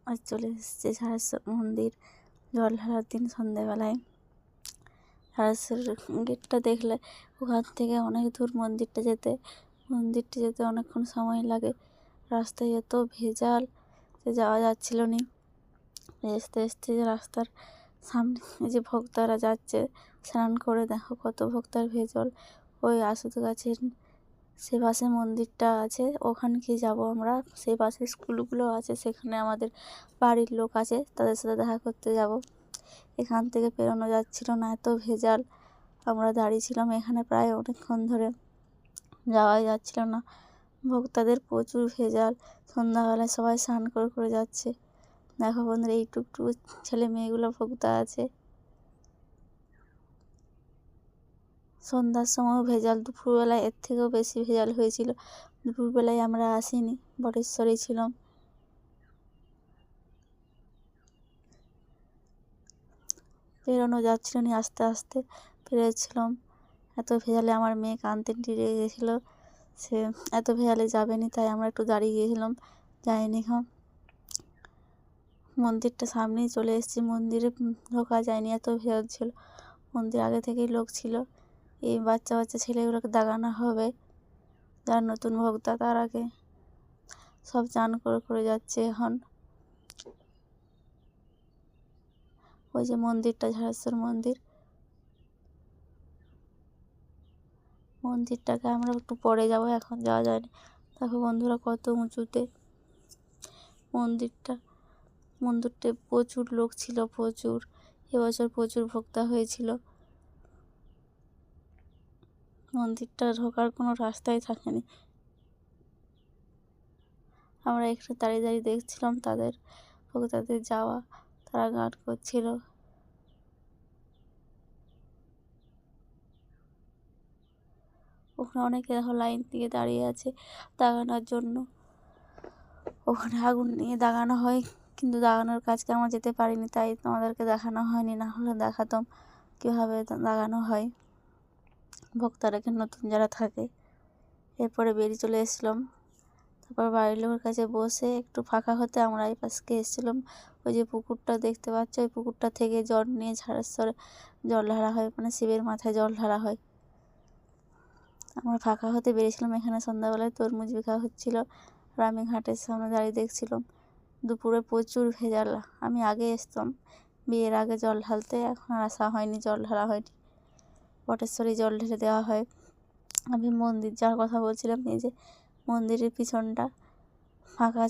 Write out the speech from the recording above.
আজ চলে এসেছে ঝাড়েশ্বর মন্দির জল ঢালার দিন সন্ধেবেলায়। ঝাড়েশ্বর গেটটা দেখলে ওখান থেকে অনেক দূর মন্দিরটি যেতে অনেকক্ষণ সময় লাগে। রাস্তায় এত ভেজাল যে যাওয়া যাচ্ছিল না। আসতে যে রাস্তার সামনে যে ভক্তরা যাচ্ছে স্নান করে, দেখো কত ভক্তার ভেজল। ওই আসুদ গাছের সে পাশে মন্দিরটা আছে, ওখানে কি যাব আমরা। সেই পাশে স্কুলগুলো আছে, সেখানে আমাদের বাড়ির লোক আছে, তাদের সাথে দেখা করতে যাব। এখান থেকে পেরোনো যাচ্ছিল না, এত ভেজাল। আমরা দাঁড়িয়েছিলাম এখানে প্রায় অনেকক্ষণ ধরে, যাওয়াই যাচ্ছিল না। ভক্তদের প্রচুর ভেজাল। সন্ধ্যাবেলায় সবাই স্নান করে যাচ্ছে। দেখো বন্ধুরা, এই টুকটুকু ছেলে মেয়েগুলো ভক্তা আছে। সন্ধ্যার সময়ও ভেজাল, দুপুরবেলায় এর থেকেও বেশি ভেজাল হয়েছিল। দুপুরবেলায় আমরা আসিনি, বটেশ্বরেই ছিলাম। বেরোনো যাচ্ছিল না, আস্তে আস্তে বেরোচ্ছিলাম। এত ভেজালে আমার মেয়ে কাঁদতে রেগে গেছিলো, সে এত ভেজালে যাবে না, তাই আমরা একটু দাঁড়িয়ে গিয়েছিলাম, যাইনি। মন্দিরটা সামনেই চলে এসেছি, মন্দিরে ঢোকা যায়নি, এত ভেজাল ছিল। মন্দির আগে থেকেই লোক ছিল। এই বাচ্চা ছেলেগুলোকে দাগানো হবে, যারা নতুন ভক্তা, তার আগে সব চান করে যাচ্ছে এখন। ওই যে মন্দিরটা, ঝাড়েশ্বর মন্দিরটাকে আমরা একটু পরে যাব, এখন যাওয়া যায়নি। দেখো বন্ধুরা, কত উঁচুতে মন্দিরটা প্রচুর লোক ছিল, প্রচুর। এবছর প্রচুর ভক্তা হয়েছিল। মন্দিরটা ঢোকার কোনো রাস্তাই থাকেনি। আমরা একটু দাঁড়িয়ে দেখছিলাম ভক্তদের যাওয়া, তারা গান করছিল। ওখানে অনেকে দেখো লাইন দিয়ে দাঁড়িয়ে আছে দাগানোর জন্য। ওখানে আগুন নিয়ে দাগানো হয়, কিন্তু দাগানোর কাজকে আমরা যেতে পারিনি, তাই তোমাদেরকে দেখানো হয়নি, না হলে দেখাতাম কীভাবে দাগানো হয়। ভক্তরা নতুন যারা থাকে। এরপরে বেরিয়ে চলে এসেছিলাম। তারপর বাড়ির লোকের কাছে বসে একটু ফাঁকা হতে আমরা এই পাশকে এসেছিলাম। ওই যে পুকুরটা দেখতে পাচ্ছ, ওই পুকুরটা থেকে জল নিয়ে ঝাড়েশ্বরে জল ঢালা হয়, মানে শিবের মাথায় জল ঢালা হয়। আমরা ফাঁকা হতে বেরিয়েছিলাম। এখানে সন্ধ্যাবেলায় তরমুজ বিক্রি হচ্ছিল, আর আমি ঘাটের সামনে দাঁড়িয়ে দেখছিলাম। দুপুরে প্রচুর ভেজাল। আমি আগে এসতাম বিয়ের আগে জল ঢালতে, এখন আর আসা হয়নি, জল ঢালা হয়নি। বটেশ্বরে জল ঢেলে দেওয়া হয়। আমি মন্দির যাওয়ার কথা বলছিলাম, এই যে মন্দিরের পিছনটা ফাঁকা